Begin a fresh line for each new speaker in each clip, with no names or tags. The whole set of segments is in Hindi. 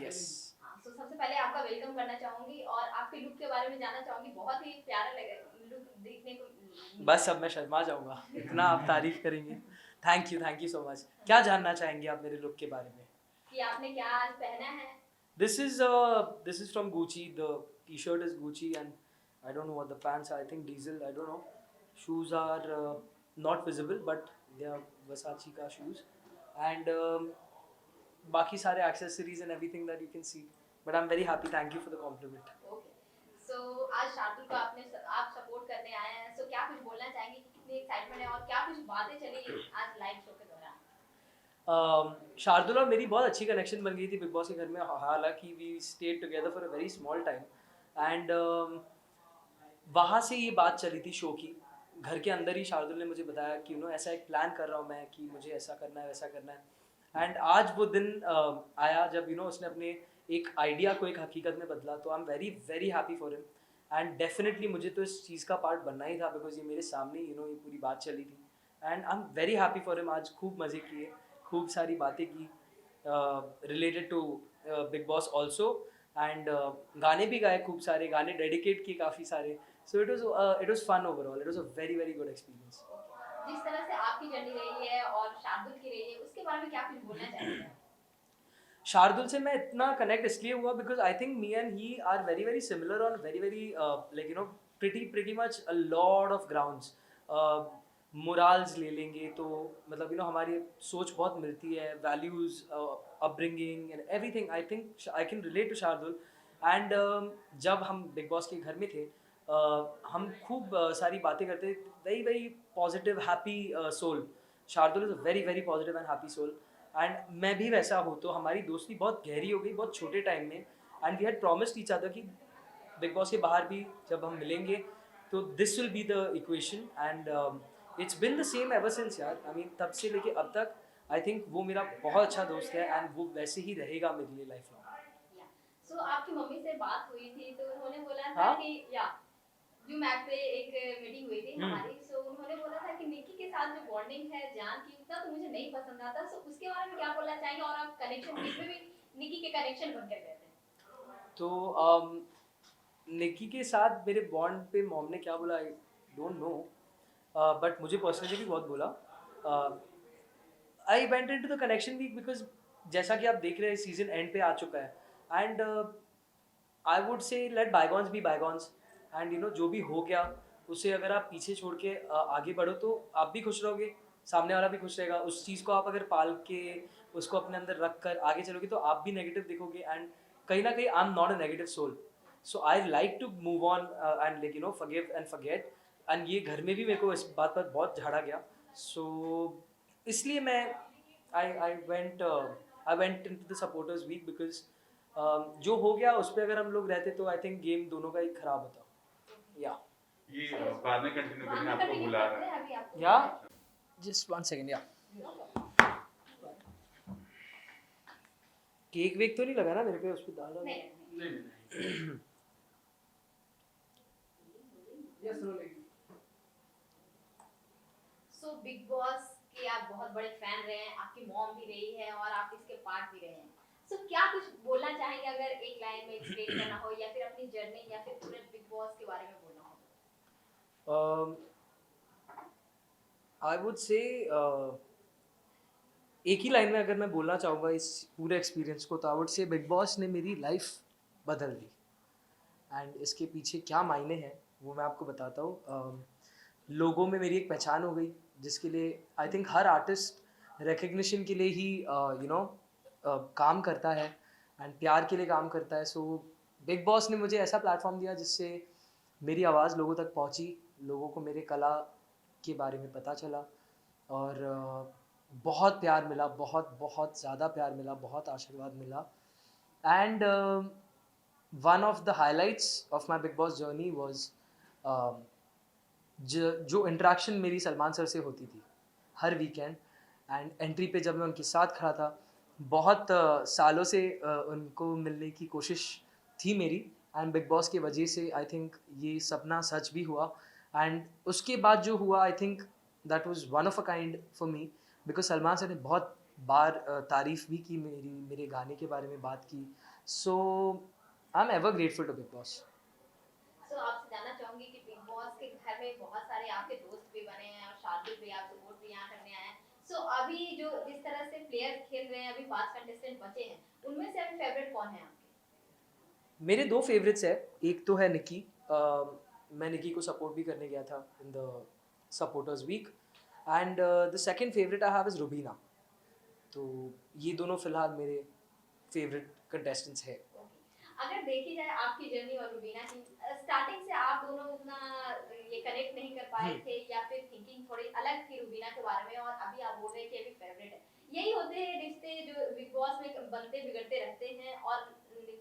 यस।
तो सबसे पहले आपका वेलकम करना चाहूँगी और आपके लुक के बारे में जानना चाहूँगी। बहुत ही प्यारा लगे लुक देखने को मिला
बस
है।
अब मैं शर्मा जाऊँगा, इतना आप तारीफ़ करेंगी। Thank you so much. क्या जानना चाहेंगी आप मेरे लुक के बारे में?
कि आपने क्या आज पहना है?
This is from Gucci. The t-shirt is Gucci, and I don't know what the pants are. I think diesel. I don't know. Shoes are not visible, but they are Versace ka shoes. And बाकी सारे accessories and everything that you can see. But I'm very happy. Thank you for the compliment.
Okay. So आज शार्दुल को आप सपोर्ट करने आए हैं। सो क्या कुछ बोलना चाहेंगे कि कितनी एक्साइटमेंट है और क्या कुछ बातें चली आज लाइव शो के दौरान?
शार्दुल और मेरी बहुत अच्छी कनेक्शन बन गई थी बिग बॉस के घर में। हालांकि we stayed together for a very small time and वहाँ से ये बात चली थी शो की। घर के अंदर ही शार्दुल ने मुझे बताया कि ऐसा एक प्लान कर रहा हूँ मैं कि मुझे ऐसा करना है वैसा करना है। एंड आज वो दिन आया जब उसने अपने एक आइडिया को एक हकीकत में बदला। तो आई am very very happy for him and definitely मुझे तो इस चीज़ का पार्ट बनना ही था बिकॉज ये मेरे सामने ये पूरी बात चली थी। And I am very happy for him. आज खूब मज़े किए, खूब सारी बातें की related to Bigg Boss also. And गाने भी गाए, खूब सारे गाने डेडिकेट किए काफ़ी सारे। So it was fun overall. It was a very very good experience.
जिस तरह से आपकी जर्नी रही है और शार्दुल की रही है, उसके बारे में क्या कुछ बोलना चाहेंगे आप?
शार्दुल से मैं इतना कनेक्ट इसलिए हुआ because I think me and he are very very similar on very very like pretty much a lot of grounds. Morals ले लेंगे तो मतलब हमारी सोच बहुत मिलती है, values, upbringing and everything. I think I can relate to Shardul. And जब हम बिग बॉस के घर में थे हम खूब सारी बातें करते। Very very positive happy soul. Shardul is a very very positive and happy soul and मैं भी वैसा हूँ। तो हमारी दोस्ती बहुत गहरी हो गई बहुत छोटे टाइम में। And we had promised each other कि बिग बॉस के बाहर भी जब हम मिलेंगे तो this will be the equation. And it's been the same ever since यार। आई मीन तब से लेके अब तक आई थिंक वो मेरा बहुत अच्छा दोस्त है एंड वो वैसे ही रहेगा मेरे लिए लाइफ लॉन्ग।
या सो आपकी मम्मी से बात हुई थी तो उन्होंने बोला था
हाँ।
कि या जूम ऐप पे एक मीटिंग हुई थी
हम्म।
हमारी। सो उन्होंने बोला था कि निकी के साथ जो बॉन्डिंग है जान की उतना तो मुझे नहीं पसंद आता। सो उसके बारे में क्या बोलना चाहेंगे और आप कनेक्शन बीच में भी निकी के कनेक्शन बन कर गए थे?
तो निकी के साथ मेरे बॉन्ड पे मॉम ने क्या बोला आई डोंट नो, बट मुझे पर्सनली भी बहुत बोला। आई went into the connection weak because जैसा कि आप देख रहे हैं सीजन एंड पे आ चुका है। And I would say let bygones be bygones. And जो भी हो गया उसे अगर आप पीछे छोड़ के आगे बढ़ो तो आप भी खुश रहोगे, सामने वाला भी खुश रहेगा। उस चीज़ को आप अगर पाल के उसको अपने अंदर रख कर आगे चलोगे तो आप भी नेगेटिव दिखोगे। एंड कहीं ना कहीं I am not a negative soul. So I like to move on and like forgive and forget. And ये घर में भी मेरे को इस बात पर बहुत झाड़ा गया। सो इसलिए मैं I went into the supporters week because जो हो गया उस पर अगर हम लोग रहते तो आई थिंक गेम दोनों का ही खराब होता। या
ये बाद में कंटिन्यू
बाद
करेंगे,
में
आपको
कंटिन्यू
बुला
करते
रहा
हैं
है।
अभी आपको
या
बुलाया है।
Just one second. या
नो प्रॉब्लम।
केक वेक तो नहीं लगा ना मेरे पे उस पर दाल?
नहीं नहीं।
नहीं।
सो बिग बॉस के आप बहुत बड़े फैन रहे हैं, आपकी मॉम भी रही है और आप इसके पार्ट भी रहे हैं। सो क्या कुछ बोलना चाहेंगे अगर एक लाइन में एक्सप्लेन करना हो या फिर अपनी जर्नी या फिर पूरे बिग बॉस के बारे में बोलना हो?
आई वुड से एक ही लाइन में अगर मैं बोलना चाहूँगा इस पूरे एक्सपीरियंस को तो आई वुड से बिग बॉस ने मेरी लाइफ बदल दी। एंड इसके पीछे क्या मायने हैं वो मैं आपको बताता हूँ। लोगों में मेरी एक पहचान हो गई जिसके लिए I think her artist recognition के लिए ही काम करता है एंड प्यार के लिए काम करता है। सो बिग बॉस ने मुझे ऐसा प्लेटफॉर्म दिया जिससे मेरी आवाज़ लोगों तक पहुंची, लोगों को मेरे कला के बारे में पता चला और बहुत प्यार मिला, बहुत बहुत ज़्यादा प्यार मिला, बहुत आशीर्वाद मिला। And one of the highlights of my big boss journey was जो इंटरेक्शन मेरी सलमान सर से होती थी हर वीकेंड। एंड एंट्री पे जब मैं उनके साथ खड़ा था बहुत सालों से उनको मिलने की कोशिश थी मेरी। एंड बिग बॉस की वजह से आई थिंक ये सपना सच भी हुआ। एंड उसके बाद जो हुआ आई think that was one of a kind for me because Salman sir ने बहुत बार तारीफ़ भी की मेरे गाने के बारे में बात की. So I am ever grateful to Bigg Boss.
So आपसे जानना चाहूंगी कि बिग बॉस के घर में बहुत सारे आपके दोस्त भी बने हैं और शार्दुल भी आप सपोर्ट भी यहाँ करने आए हैं. सो अभी जो जिस तरह से प्लेयर्स खेल रहे हैं, अभी 5 कंटेस्टेंट बचे हैं, उनमें से अभी फेवरेट कौन है आपके?
मेरे 2 फ़ेवरेट्स हैं. एक तो है निकी. मैं निकी को सपोर्ट भी करने गया था in the supporters week. And the second favourite I have is Rubina. तो ये दोनों फ़िलहाल मेरे फ़ेवरेट कंटेस्टेंट्स हैं.
अगर देखी जाए आपकी जर्नी और रुबीना की, स्टार्टिंग से आप दोनों उतना ये कनेक्ट नहीं कर पाए थे या फिर थिंकिंग थोड़ी अलग थी रुबीना के बारे में, और अभी आप बोल रहे हैं कि अभी फेवरेट है. यही होते हैं रिश्ते जो बिग बॉस में बनते बिगड़ते रहते हैं, और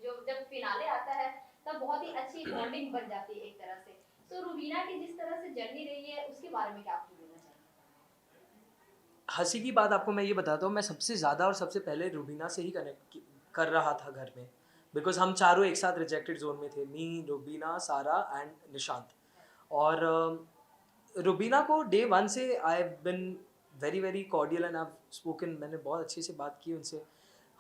जो जब फिनाले आता है तब बहुत ही अच्छी बॉन्डिंग बन जाती है एक तरह से. सो रुबीना की जिस तरह से जर्नी रही है उसके बारे में क्या आप बोलना चाहेंगे?
हँसी की बात आपको मैं ये बताता हूँ, मैं सबसे ज़्यादा और सबसे पहले रुबीना से ही कनेक्ट कर रहा था घर में. बिकॉज़ हम चारों एक साथ रिजेक्टेड ज़ोन में थे. मी, रुबीना, सारा एंड निशांत. और रुबीना को डे 1 से I have been very very cordial and I have spoken. मैंने बहुत अच्छे से बात की उनसे.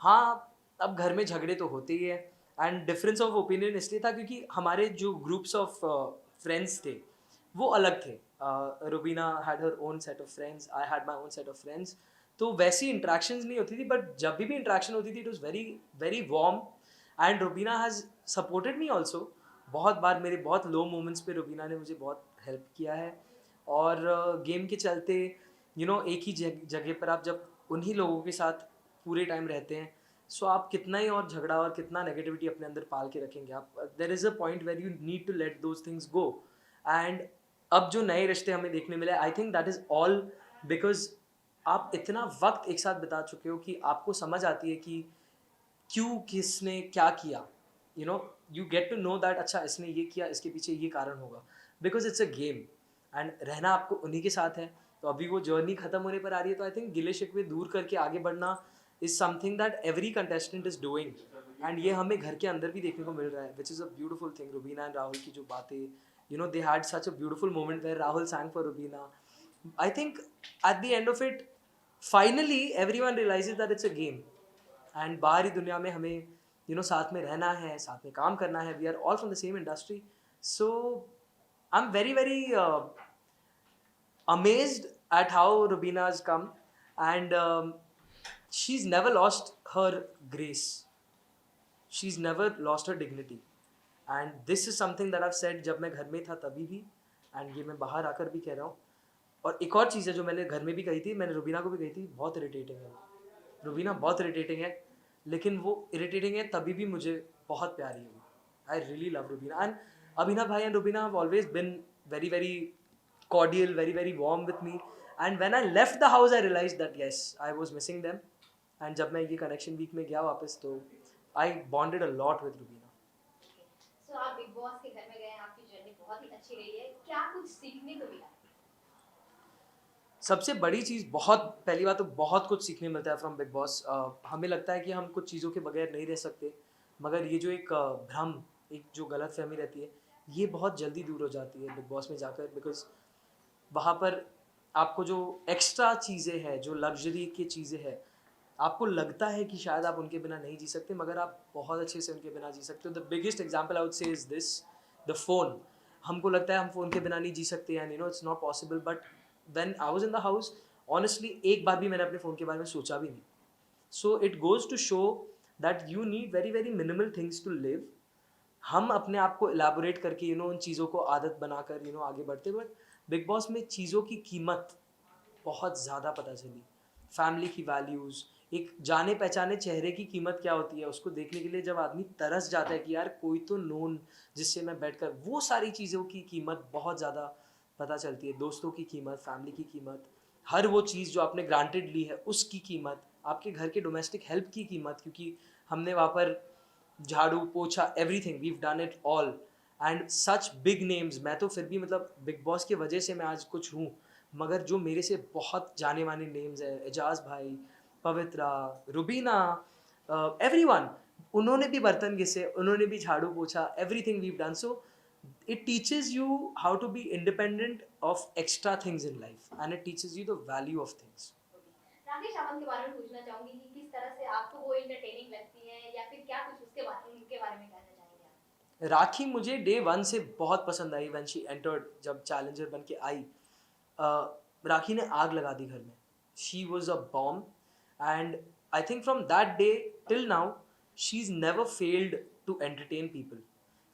हाँ, अब घर में झगड़े तो होते ही हैं. एंड डिफरेंस ऑफ ओपिनियन इसलिए था क्योंकि हमारे जो ग्रुप्स ऑफ फ्रेंड्स थे वो अलग थे. Rubina had her own set of friends, I had my own set of friends. तो वैसी इंट्रैक्शंस नहीं होती थी, बट जब भी इंट्रैक्शन होती थी it was very very warm. And Rubina has supported me also. बहुत बार मेरे बहुत लो मोमेंट्स पे रुबीना ने मुझे बहुत हेल्प किया है. और गेम के चलते एक ही जगह पर आप जब उन्हीं लोगों के साथ पूरे टाइम रहते हैं, सो आप कितना ही और झगड़ा और कितना नेगेटिविटी अपने अंदर पाल के रखेंगे. आप there is a point where you need to let those things go. And अब जो नए रिश्ते हमें देखने मिले, I think that is all because आप इतना वक्त एक साथ बिता चुके हो कि आपको समझ आती है कि क्यों किसने क्या किया. You get to know that अच्छा इसने ये किया, इसके पीछे ये कारण होगा. Because it's a game and रहना आपको उन्हीं के साथ है. तो अभी वो जर्नी खत्म होने पर आ रही है. तो आई थिंक गिले शिकवे दूर करके आगे बढ़ना is something that every contestant is doing. And ये हमें घर के अंदर भी देखने को मिल रहा है, which is a beautiful thing. Rubina and Rahul की जो बातें, they had such a beautiful moment where Rahul sang for Rubina. I think at the end of it, finally everyone realizes that it's a game. And बाहरी दुनिया में हमें साथ में रहना है, साथ में काम करना है. We are all from the same industry. So I am very very amazed at how Rubina has come, and she's never lost her grace. She's never lost her dignity. And this is something that I've said जब मैं घर में था तभी भी, and ये मैं बाहर आकर भी कह रहा हूँ. और एक और चीज़ है जो मैंने घर में भी कही थी, मैंने रुबीना को भी कही थी, बहुत इरिटेटिंग है. रुबीना बहुत इरिटेटिंग है, लेकिन वो इरिटेटिंग है तभी भी मुझे बहुत प्यारी है वो. I really love Rubina. And Abhinav भाई and Rubina have always been very very cordial, very very warm with me. And when I left the house I realized that yes, I was missing them. And जब मैं ये कनेक्शन वीक में गया वापस, तो I bonded a lot with Rubina.
सो आप बिग बॉस के घर में गए, आपकी जर्नी बहुत ही अच्छी रही है, क्या कुछ सीखने को मिला?
सबसे बड़ी चीज़, बहुत पहली बात तो बहुत कुछ सीखने मिलता है फ्रॉम बिग बॉस. हमें लगता है कि हम कुछ चीज़ों के बगैर नहीं रह सकते, मगर ये जो एक भ्रम, एक जो गलत फहमी रहती है, ये बहुत जल्दी दूर हो जाती है बिग बॉस में जाकर. बिकॉज वहाँ पर आपको जो एक्स्ट्रा चीज़ें हैं, जो लग्जरी की चीज़ें हैं, आपको लगता है कि शायद आप उनके बिना नहीं जी सकते, मगर आप बहुत अच्छे से उनके बिना जी सकते हो. The biggest example I would से इज़ दिस, द फ़ोन. हमको लगता है हम फ़ोन के बिना नहीं जी सकते and it's not possible. But when I was in the house, honestly एक बार भी मैंने अपने फ़ोन के बारे में सोचा भी नहीं. So it goes to show that you need very very minimal things to live. हम अपने आप को इलाबोरेट करके उन चीज़ों को आदत बनाकर आगे बढ़ते. बट बिग बॉस में चीज़ों की कीमत बहुत ज़्यादा पता चली. फैमिली की वैल्यूज़, एक जाने पहचाने चेहरे की कीमत क्या होती है, उसको देखने के लिए जब आदमी तरस जाता है कि यार कोई तो नोन जिससे मैं बैठकर, वो सारी चीज़ों की कीमत बहुत ज़्यादा पता चलती है. दोस्तों की कीमत, फैमिली की कीमत, हर वो चीज़ जो आपने ग्रांटेड ली है उसकी कीमत, आपके घर के डोमेस्टिक हेल्प की कीमत, क्योंकि हमने वहाँ पर झाड़ू पोछा everything, we have done it all. And such big names, मैं तो फिर भी बिग बॉस की वजह से मैं आज कुछ हूँ, मगर जो मेरे से बहुत जाने माने नेम्स है, एजाज भाई, पवित्रा, रुबीना, एवरीवन, उन्होंने भी बर्तन घिसे, उन्होंने भी झाड़ू पोछा, everything we have done. So it teaches you how to be independent of extra things in life, and it teaches you the value of things.
Rakhi Sawant के बारे में पूछना चाहूंगी कि किस तरह से आपको वो एंटरटेनिंग लगती है या फिर क्या कुछ उनके बारे में कहना चाहेंगे आप?
राखी मुझे डे वन से बहुत पसंद आई व्हेन शी एंटर्ड, जब चैलेंजर बन के आई। राखी ने आग लगा दी घर में। She was a bomb, and I think from that day till now she is never failed to entertain people.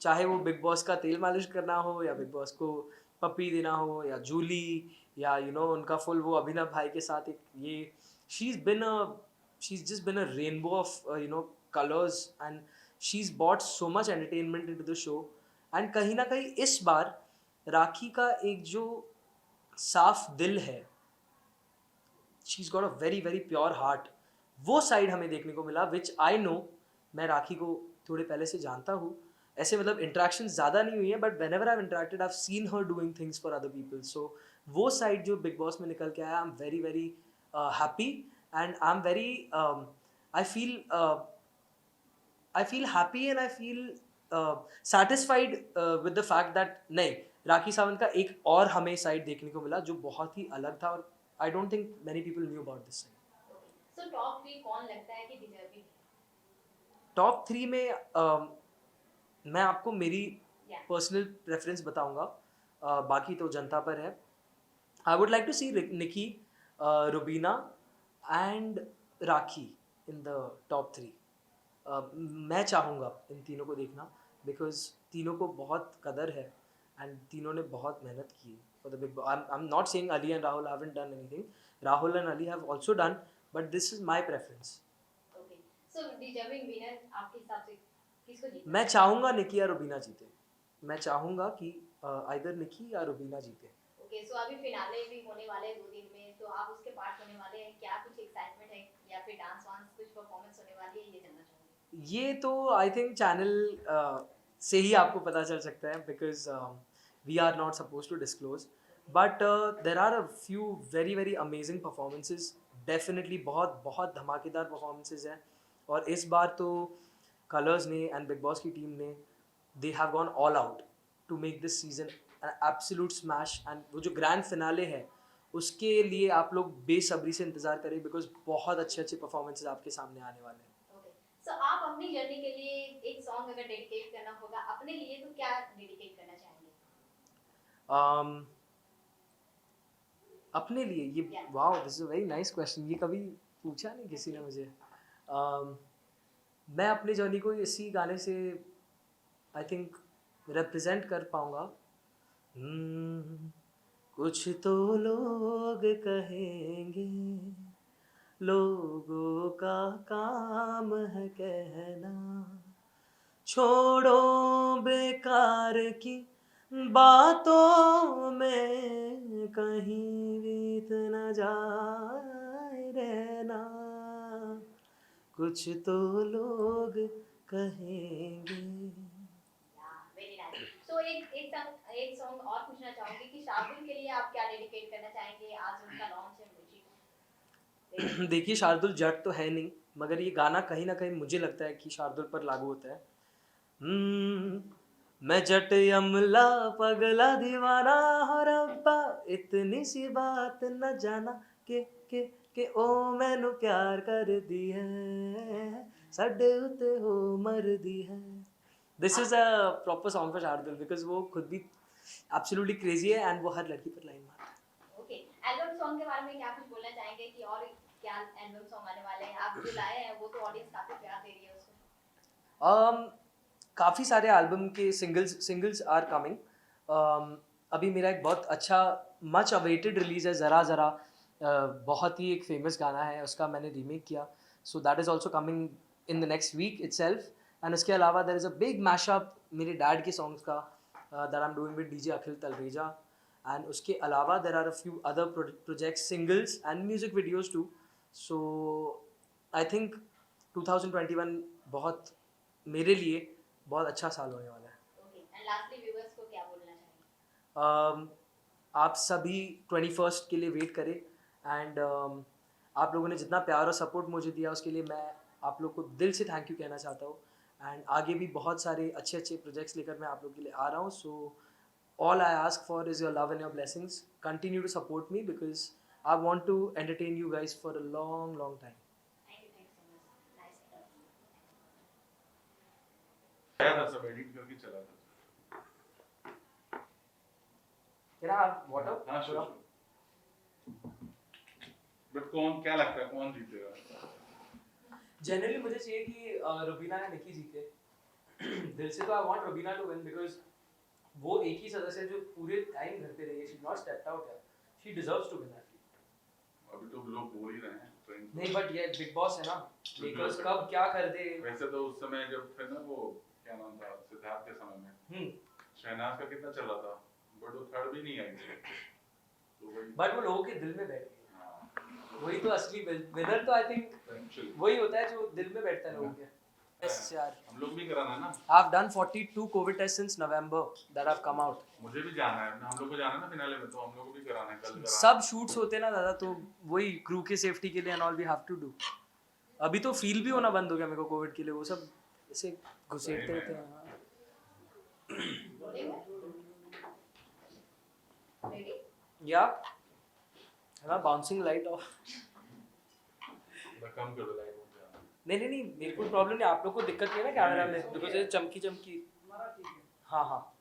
चाहे वो बिग बॉस का तेल मालिश करना हो, या बिग बॉस को पप्पी देना हो, या जूली, या उनका फुल वो अभिनव भाई के साथ एक ये, she is been a she's just been a rainbow of colors, and she's brought so much entertainment into the show. and कहीं ना कहीं इस बार राखी का एक जो साफ दिल है, she's got a very very pure heart, वो साइड हमें देखने को मिला, which I know। मैं राखी को थोड़े पहले से जानता हूँ, ऐसे मतलब इंटरेक्शन ज़्यादा नहीं हुई है, but whenever I interacted I seen her doing things for other people. So वो साइड जो बिग बॉस में निकल के आया, I am very very happy, and I am very I feel I feel happy, and I feel satisfied with the fact that नहीं, राखी सावंत का एक और हमें साइड देखने को मिला जो बहुत ही अलग था, और I don't think many people knew about this side.
So top 3 कौन लगता है कि डिजर्विंग है?
टॉप 3 में मैं आपको मेरी
या
पर्सनल प्रेफरेंस बताऊंगा, बाकी तो जनता पर है। I would like to see Nikki, Rubina and Rakhi in the top 3। मैं चाहूँगा इन तीनों को देखना, बिकॉज तीनों को बहुत कदर है, एंड तीनों ने बहुत मेहनत की है for the big boss. I am not saying Ali and Rahul haven't done anything, Rahul and Ali have also done, but this is my preference.
Okay, so deserving winner आपके हिसाब से किसको जीतना
मैं
चाहिए?
चाहूँगा निकी या रुबीना जीते। मैं चाहूँगा कि आइदर निकी या रुबीना जीते।
ओके, सो अभी फिनाले भी होने वाले हैं 2 दिन में, तो आप उसके पार्ट होने वाले हैं, क्या कुछ एक्साइटमेंट है या फिर डांस वांस कुछ परफॉर्मेंस होने वाली है, ये जानना चाहूंगी।
ये तो आई थिंक चैनल से ही आपको पता चल सकता है, because we are not suppose to disclose, but there are a few very very amazing performances. Definitely बहुत बहुत धमाकेदार परफॉर्मेंसेज हैं, और इस बार तो कलर्स ने एंड बिग बॉस की टीम ने, they have gone all out to make this season an absolute smash. And वो जो ग्रैंड फिनाले है, उसके लिए आप लोग बेसब्री से इंतज़ार करें, बिकॉज बहुत अच्छे अच्छे परफॉर्मेंसेज आपके सामने आने वाले हैं।
ओके, सो आप अपनी जर्नी के लिए एक सॉन्ग अगर डेडिकेट करना होगा अपने लिए तो क्या डेडिकेट करना चाहेंगे?
um, अपने लिए ये,
Yeah.
Wow this is a very nice question, ये कभी पूछा नहीं किसी ने मुझे। मैं अपने जर्नी को इसी गाने से आई थिंक रिप्रेजेंट कर पाऊँगा। कुछ तो लोग कहेंगे, लोगों का काम है कहना, छोड़ो बेकार की बातों में कहीं बीत न जाए रहना, कुछ तो लोग कहेंगे।
Very nice. सो एक सॉन्ग और पूछना चाहूंगी कि शार्दुल के लिए आप क्या डेडिकेट करना चाहेंगे? आज उनका लॉन्च है म्यूजिक।
देखिए, शार्दुल जट तो है नहीं, मगर ये गाना कहीं ना कहीं मुझे लगता है कि शार्दुल पर लागू होता है। मैं जट यमला पगला दीवाना हो रब्बा, इतनी सी बात न जाना के ओ मैनू प्यार कर दी है, साडे उते हो मर दी है। This is a proper song for Shardul, because वो खुद भी एब्सोल्युटली क्रेजी है, एंड वो हर लड़की पर लाइन मारता है।
ओके, एल्बम सॉन्ग के बारे में क्या कुछ बोलना चाहेंगे कि और क्या एल्बम सॉन्ग आने वाले हैं? आप जो लाए हैं वो तो ऑडियंस काफी प्यार दे रही है उसको।
काफ़ी सारे एल्बम के सिंगल्स आर कमिंग। अभी मेरा एक बहुत अच्छा मच अवेटेड रिलीज़ है, ज़रा ज़रा, बहुत ही एक फेमस गाना है, उसका मैंने रीमेक किया, so that is also coming in the next week itself. And उसके अलावा there is a big mashup मेरे डैड के सॉन्ग्स का that I am doing with DJ Akhil Talreja. And उसके अलावा there are a few other projects, singles and music videos too. So I think 2021 बहुत मेरे लिए बहुत अच्छा साल होने वाला है।
ओके, एंड लास्टली व्यूअर्स को क्या बोलना चाहेंगे?
आप सभी 21st के लिए वेट करें, एंड आप लोगों ने जितना प्यार और सपोर्ट मुझे दिया उसके लिए मैं आप लोग को दिल से थैंक यू कहना चाहता हूँ। एंड आगे भी बहुत सारे अच्छे अच्छे प्रोजेक्ट्स लेकर मैं आप लोग के लिए आ रहा हूँ। So all I ask for is your love and your blessings. Continue to support me, because I want to entertain you guys for a long time.
Thank you so much. Nice.
आया था सब एडिट करके चला था
Can I have water?
हाँ श्योर बट कौन क्या लगता है कौन जीतेगा
जनरली मुझे चाहिए कि रुबीना या निकी जीते दिल से तो I want Rubina to win because वो एक ही सदस्य है जो पूरे टाइम घर पे रही है शी नॉट स्टेप्ड आउट यार शी डिजर्व्स टू विन
अभी तो लोग बोल ही रहे हैं ट्रेंड
नहीं बट ये बिग बॉस है ना मेकर्स कब क्या कर दे
वैसे तो उस समय जब थे ना वो क्या नाम था सिद्धार्थ के समय में शहनाज का कितना चल रहा था बट वो थर्ड भी नहीं आई थी तो वही
बट वो लोगों के दिल में बैठ गई
हाँ
वही तो असली विनर तो आई थिंक
Potential.
वही होता है जो दिल में बैठता है लोगों के यस यार
हम लोग भी कराना है ना
I have done 42 Covid test since November that have come out
मुझे भी जाना है हम लोग को जाना है ना फिनाले में तो हम लोग को भी कराना है कल कराना
सब शूट्स होते ना दादा तो वही क्रू के सेफ्टी के लिए and all we have to do अभी तो फील भी होना बंद हो गया मेरे को कोविड के लिए वो सब ऐसे घुसेड़ते रहते हैं
Ready?
या है ना बाउंसिंग लाइट ऑफ
थोड़ा कम कर दो लाइट हो जाना
नहीं मेरे को प्रॉब्लम नहीं आप लोग को दिक्कत नहीं है ना कैमरा में बिकॉज ये चमकी हाँ